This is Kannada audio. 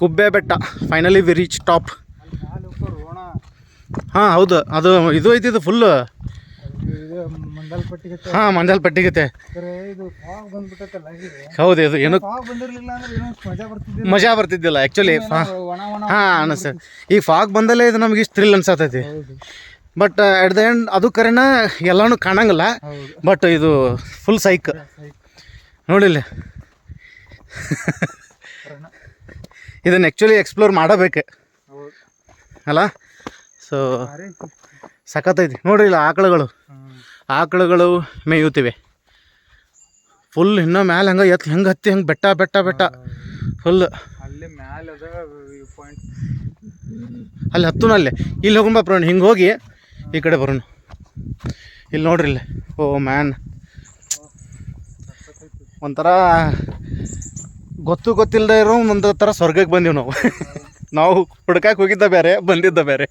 ಕುಬ್ಬೆ ಬೆಟ್ಟ ಫೈನಲಿ ವಿ ರೀಚ್ ಟಾಪ್. ಹಾಂ ಹೌದು, ಅದು ಇದು ಐತಿ, ಇದು ಫುಲ್ಲು ಹಾಂ ಮಂಜಲ್ಪಟ್ಟಿಗತ್ತೆ. ಹೌದು, ಇದು ಏನು ಮಜಾ ಬರ್ತಿದ್ದಿಲ್ಲ ಆ್ಯಕ್ಚುಲಿ. ಹಾಂ ಅನಿಸ್ತದೆ. ಈಗ ಫಾಗ್ ಬಂದಲ್ಲೇ ಇದು ನಮ್ಗೆ ಇಷ್ಟು ಥ್ರಿಲ್ ಅನ್ಸತೈತಿ. ಬಟ್ ಎಟ್ ದ ಎಂಡ್ ಅದು ಕರೆನ ಎಲ್ಲನೂ ಕಾಣಂಗಿಲ್ಲ. ಬಟ್ ಇದು ಫುಲ್ ಸೈಕ್ ನೋಡಿಲ್ಲ. ಇದನ್ನು ಆ್ಯಕ್ಚುಲಿ ಎಕ್ಸ್ಪ್ಲೋರ್ ಮಾಡಬೇಕು ಅಲ್ಲ. ಸೊ ಸಖತ್ತೈತಿ ನೋಡ್ರಿ. ಇಲ್ಲ ಆಕಳುಗಳು ಮೇಯುತ್ತಿವೆ ಫುಲ್. ಇನ್ನೂ ಮ್ಯಾಲೆ ಹಂಗೆ ಹೆಂಗೆ ಹತ್ತಿ ಹಂಗೆ ಬೆಟ್ಟ ಬೆಟ್ಟ ಬೆಟ್ಟ ಫುಲ್. ಅಲ್ಲಿ ಹತ್ತುನ ಅಲ್ಲೇ. ಇಲ್ಲಿ ಹೋಗೋಣ ಬರೋಣ, ಹಿಂಗೆ ಹೋಗಿ ಈ ಕಡೆ ಬರೋಣ. ಇಲ್ಲಿ ನೋಡ್ರಿ ಇಲ್ಲಿ. ಓ ಮ್ಯಾನ್, ಒಂಥರ ಗೊತ್ತಿಲ್ಲದೆ ಇರೋ ಒಂದು ಥರ ಸ್ವರ್ಗಕ್ಕೆ ಬಂದೀವಿ ನಾವು. ನಾವು ಹುಡ್ಕಕ್ಕೆ ಹೋಗಿದ್ದ ಬೇರೆ, ಬಂದಿದ್ದ ಬೇರೆ.